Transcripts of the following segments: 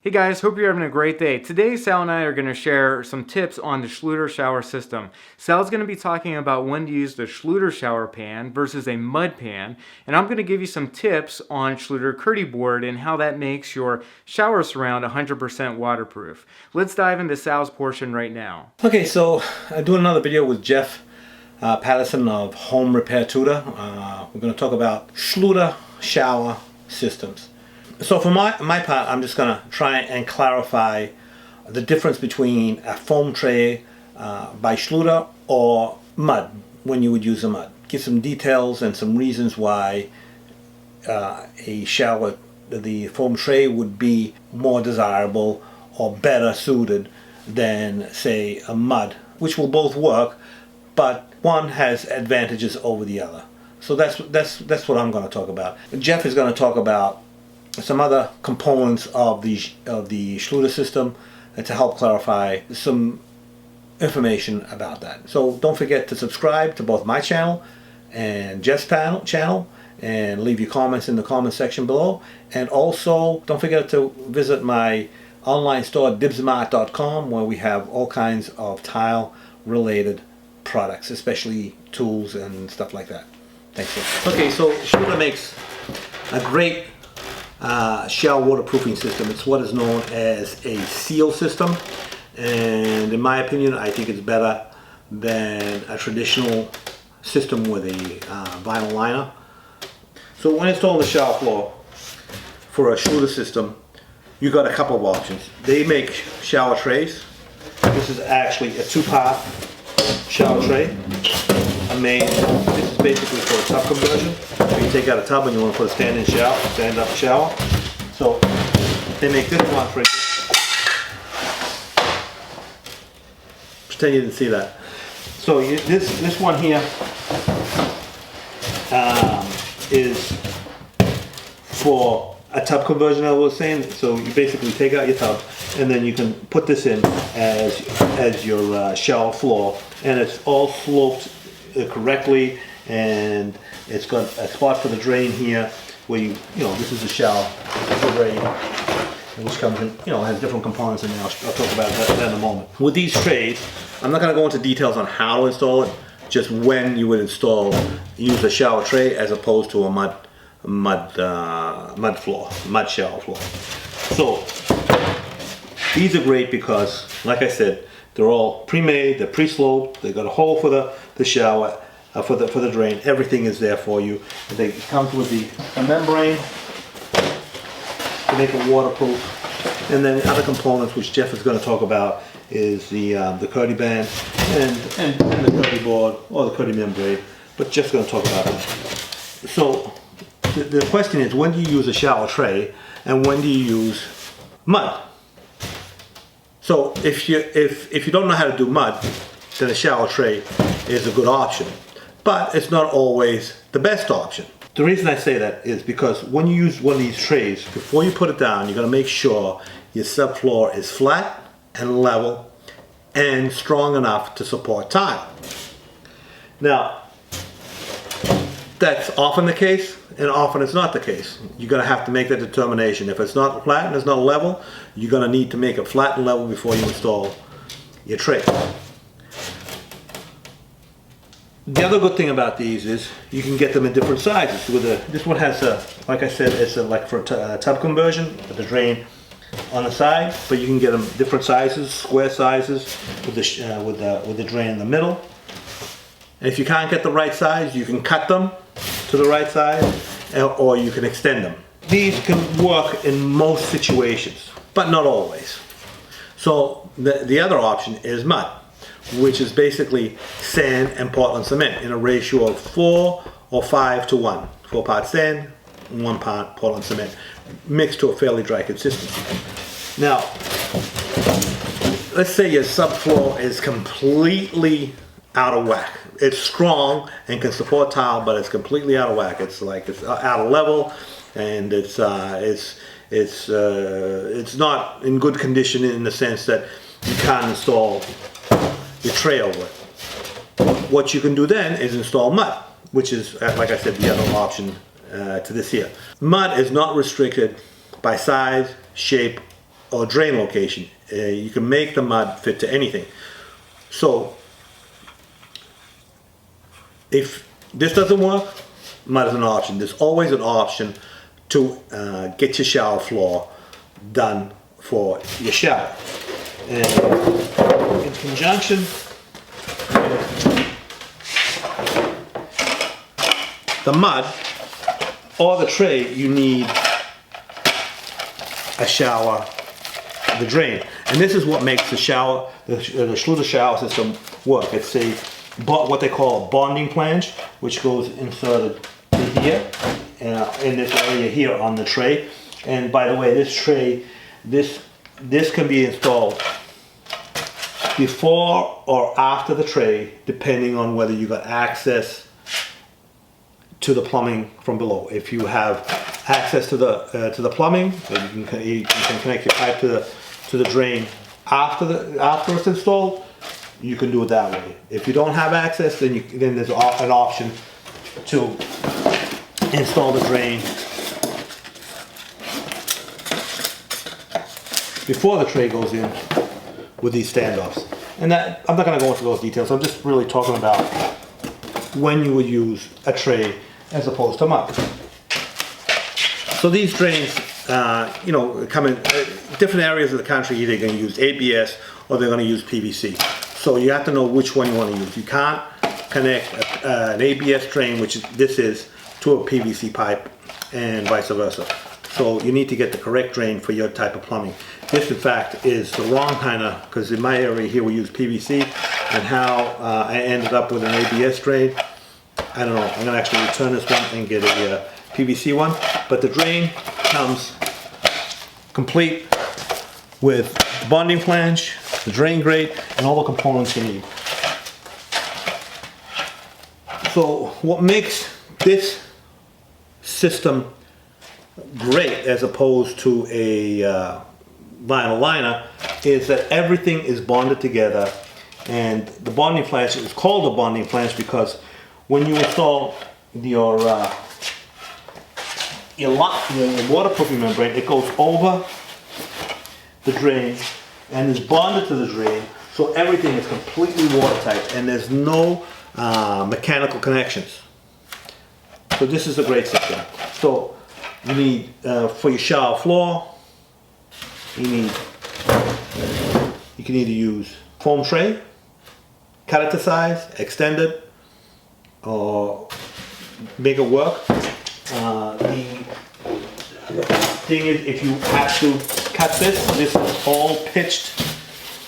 Hey guys, hope you're having a great day. Today Sal and I are going to share some tips on the Schluter shower system. Sal's going to be talking about when to use the Schluter shower pan versus a mud pan, and I'm going to give you some tips on Schluter KERDI-BOARD and how that makes your shower surround 100% waterproof. Let's dive into Sal's portion right now. Okay, so I'm doing another video with Jeff Patterson of Home Repair Tutor. We're going to talk about Schluter Shower Systems. So for my part, I'm just going to try and clarify the difference between a foam tray by Schluter or mud, when you would use a mud. Give some details and some reasons why the foam tray would be more desirable or better suited than, say, a mud, which will both work, but one has advantages over the other. So that's what I'm going to talk about. Jeff is going to talk about some other components of the Schluter system and to help clarify some information about that. So don't forget to subscribe to both my channel and Jeff's channel and leave your comments in the comment section below. And also don't forget to visit my online store dibsmart.com, where we have all kinds of tile related products, especially tools and stuff like that. Thanks. Okay, so Schluter makes a great shower waterproofing system. It's what is known as a seal system, and in my opinion I think it's better than a traditional system with a vinyl liner. So when installing the shower floor for a Schluter system, you got a couple of options. They make shower trays. This is actually a two-part shower tray. This is basically for a tub conversion. You take out a tub and you want to put a stand-up shower. So they make this one for you. Pretend you didn't see that. So this one here is for a tub conversion, I was saying. So you basically take out your tub and then you can put this in as your shower floor, and it's all sloped correctly, and it's got a spot for the drain here where this is the shower, this is the drain, which comes in, has different components in there. I'll talk about that in a moment. With these trays, I'm not going to go into details on how to install it, just when you would use a shower tray as opposed to a mud shower floor. So these are great because, like I said, they're all pre-made, they're pre-sloped, they got a hole for the shower, for the drain. Everything is there for you. It comes with the membrane to make it waterproof, and then other components which Jeff is going to talk about is the KERDI band and the KERDI board or the KERDI membrane. But Jeff's going to talk about that. So the question is, when do you use a shower tray and when do you use mud? So if you don't know how to do mud, then a shower tray is a good option, but it's not always the best option. The reason I say that is because when you use one of these trays, before you put it down, you're going to make sure your subfloor is flat and level and strong enough to support tile. Now, that's often the case, and often it's not the case. You're going to have to make that determination. If it's not flat and it's not level, you're going to need to make it flat and level before you install your tray. The other good thing about these is you can get them in different sizes. This one has like I said, it's like for a tub conversion with the drain on the side, but you can get them different sizes, square sizes, with the drain in the middle. And if you can't get the right size, you can cut them to the right size, or you can extend them. These can work in most situations, but not always. So the other option is mud, which is basically sand and Portland cement in a ratio of 4 or 5 to 1. 4 parts sand, 1 part Portland cement, mixed to a fairly dry consistency. Now, let's say your subfloor is completely out of whack. It's strong and can support tile, but it's completely out of whack. It's out of level, and it's not in good condition in the sense that you can't install your tray over it. What you can do then is install mud, which is, like I said, the other option to this here. Mud is not restricted by size, shape, or drain location. You can make the mud fit to anything. So if this doesn't work, mud is an option. There's always an option to get your shower floor done for your shower. And in conjunction with the mud or the tray, you need a shower, the drain. And this is what makes the shower, the Schluter Shower System work. It's a what they call a bonding flange, which goes inserted here in this area here on the tray. And by the way, this tray, this can be installed before or after the tray, depending on whether you got access to the plumbing from below. If you have access to the plumbing, you can connect your pipe to the drain after it's installed. You can do it that way. If you don't have access, then there's an option to install the drain before the tray goes in with these standoffs. And that, I'm not going to go into those details. I'm just really talking about when you would use a tray as opposed to mud. So these drains, come in different areas of the country. Either they're going to use ABS or they're going to use PVC. So you have to know which one you want to use. You can't connect an ABS drain, which this is, to a PVC pipe and vice versa. So you need to get the correct drain for your type of plumbing. This, in fact, is the wrong kind of, because in my area here we use PVC, and how I ended up with an ABS drain, I don't know. I'm going to actually return this one and get a PVC one. But the drain comes complete with the bonding flange, the drain grate, and all the components you need. So what makes this system great as opposed to a vinyl liner is that everything is bonded together, and the bonding flange is called a bonding flange because when you install your waterproofing membrane, it goes over the drain and is bonded to the drain, so everything is completely watertight and there's no mechanical connections. So this is a great system. So you need, for your shower floor, you can either use foam tray, cut it to size, extend it, or make it work. The thing is, if you have to cut this is all pitched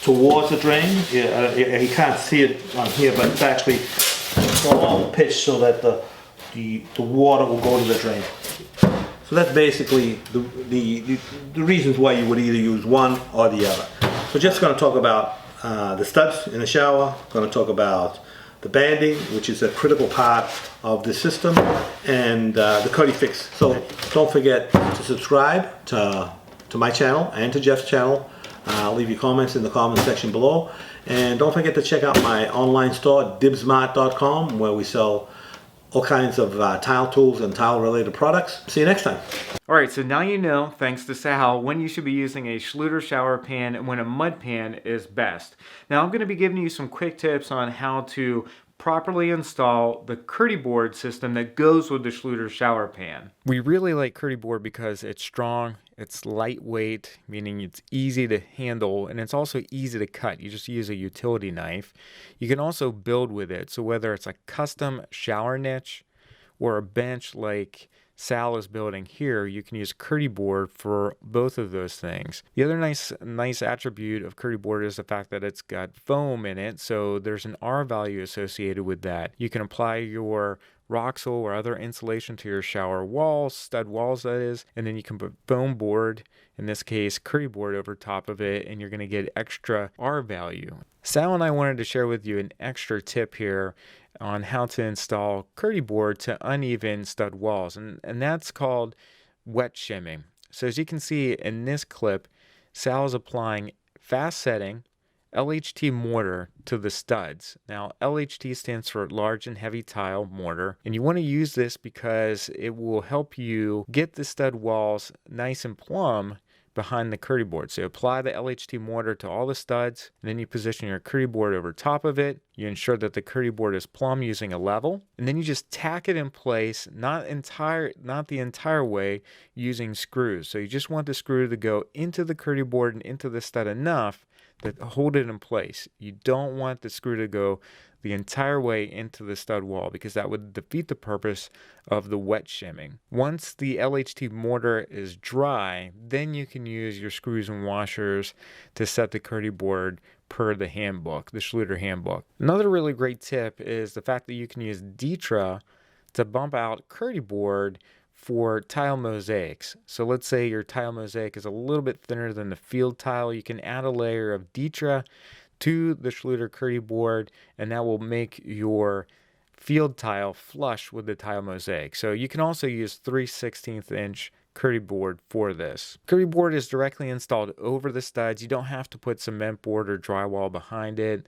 towards the drain. You can't see it on here, but it's actually all pitched so that the water will go to the drain. So that's basically the reasons why you would either use one or the other. So just going to talk about the studs in the shower, going to talk about the banding, which is a critical part of the system, and the KERDI fix. So don't forget to subscribe to my channel and to Jeff's channel. Leave your comments in the comment section below. And don't forget to check out my online store, dibsmart.com, where we sell all kinds of tile tools and tile related products. See you next time. Alright, so now you know, thanks to Sal, when you should be using a Schluter shower pan and when a mud pan is best. Now I'm going to be giving you some quick tips on how to properly install the KERDI-BOARD system that goes with the Schluter shower pan. We really like KERDI-BOARD because it's strong, it's lightweight, meaning it's easy to handle, and it's also easy to cut. You just use a utility knife. You can also build with it, so whether it's a custom shower niche or a bench like Sal is building here, you can use KERDI-BOARD for both of those things. The other nice attribute of KERDI-BOARD is the fact that it's got foam in it, so there's an R value associated with that. You can apply your Roxol or other insulation to your shower walls, stud walls that is, and then you can put foam board, in this case KERDI-BOARD, over top of it, and you're going to get extra R value. Sal and I wanted to share with you an extra tip here on how to install KERDI-BOARD to uneven stud walls, and that's called wet shimming. So as you can see in this clip, Sal is applying fast setting LHT mortar to the studs. Now LHT stands for large and heavy tile mortar, and you want to use this because it will help you get the stud walls nice and plumb, behind the KERDI board. So you apply the LHT mortar to all the studs, and then you position your KERDI board over top of it. You ensure that the KERDI board is plumb using a level, and then you just tack it in place, not the entire way, using screws. So you just want the screw to go into the KERDI board and into the stud enough to hold it in place. You don't want the screw to go the entire way into the stud wall, because that would defeat the purpose of the wet shimming. Once the LHT mortar is dry, then you can use your screws and washers to set the KERDI board per the handbook, the Schluter handbook. Another really great tip is the fact that you can use DiBlasi to bump out KERDI board for tile mosaics. So let's say your tile mosaic is a little bit thinner than the field tile. You can add a layer of DiBlasi to the Schluter KERDI board, and that will make your field tile flush with the tile mosaic. So you can also use 3/16 inch KERDI board for this. KERDI board is directly installed over the studs. You don't have to put cement board or drywall behind it.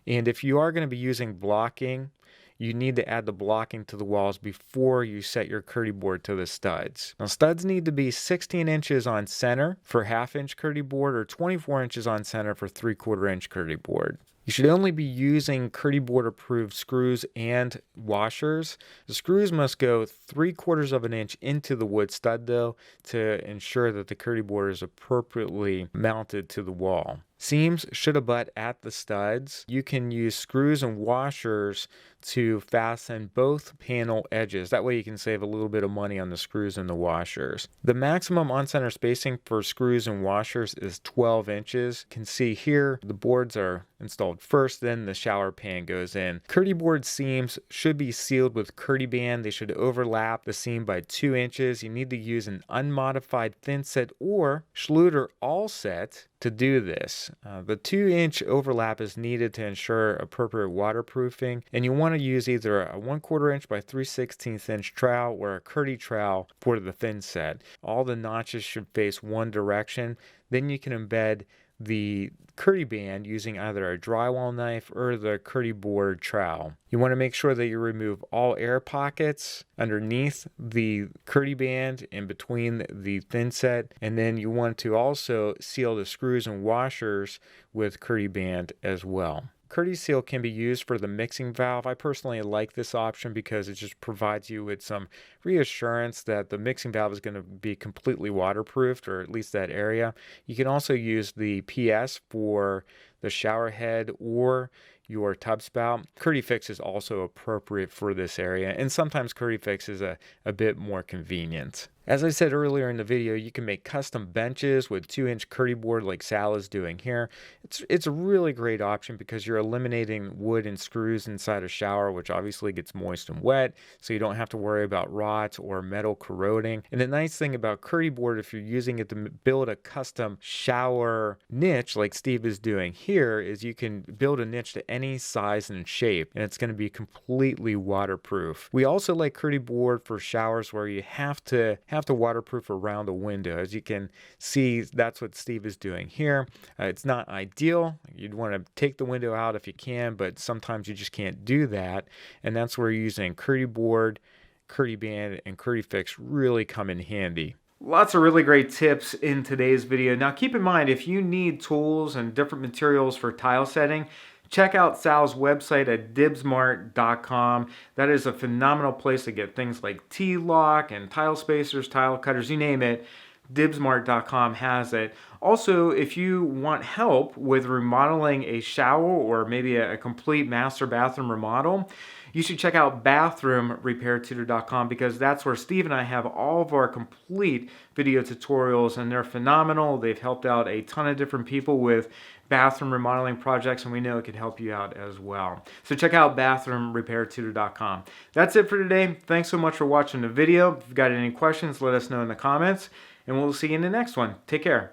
And if you are going to be using blocking, you need to add the blocking to the walls before you set your KERDI board to the studs. Now, studs need to be 16 inches on center for 1/2 inch KERDI board, or 24 inches on center for 3/4 inch KERDI board. You should only be using KERDI board approved screws and washers. The screws must go 3/4 of an inch into the wood stud though, to ensure that the KERDI board is appropriately mounted to the wall. Seams should abut at the studs. You can use screws and washers to fasten both panel edges. That way you can save a little bit of money on the screws and the washers. The maximum on-center spacing for screws and washers is 12 inches. You can see here the boards are installed first, then the shower pan goes in. KERDI board seams should be sealed with KERDI-BAND. They should overlap the seam by 2 inches. You need to use an unmodified thin set or Schluter all set to do this. The 2-inch overlap is needed to ensure appropriate waterproofing, and you want to use either a 1/4 inch by 3/16 inch trowel or a KERDI trowel for the thin set. All the notches should face one direction. Then you can embed the KERDI-BAND using either a drywall knife or the KERDI board trowel. You want to make sure that you remove all air pockets underneath the KERDI-BAND in between the thin set, and then you want to also seal the screws and washers with KERDI-BAND as well. KERDI seal can be used for the mixing valve. I personally like this option because it just provides you with some reassurance that the mixing valve is going to be completely waterproofed, or at least that area. You can also use the PS for the shower head or your tub spout. KERDI Fix is also appropriate for this area, and sometimes KERDI Fix is a bit more convenient. As I said earlier in the video, you can make custom benches with 2-inch KERDI board like Sal is doing here. It's a really great option because you're eliminating wood and screws inside a shower, which obviously gets moist and wet, so you don't have to worry about rot or metal corroding. And the nice thing about KERDI board, if you're using it to build a custom shower niche like Steve is doing here, is you can build a niche to any size and shape, and it's going to be completely waterproof. We also like KERDI board for showers where you have to waterproof around the window. As you can see, that's what Steve is doing here. It's not ideal. You'd want to take the window out if you can, but sometimes you just can't do that, and that's where using KERDI board, KERDI-BAND, and KERDI Fix really come in handy. Lots of really great tips in today's video. Now keep in mind, if you need tools and different materials for tile setting, check out Sal's website at dibsmart.com. That is a phenomenal place to get things like T-lock and tile spacers, tile cutters, you name it. Dibsmart.com has it. Also, if you want help with remodeling a shower or maybe a complete master bathroom remodel, you should check out bathroomrepairtutor.com, because that's where Steve and I have all of our complete video tutorials, and they're phenomenal. They've helped out a ton of different people with bathroom remodeling projects, and we know it could help you out as well. So check out bathroomrepairtutor.com. That's it for today. Thanks so much for watching the video. If you've got any questions, let us know in the comments, and we'll see you in the next one. Take care.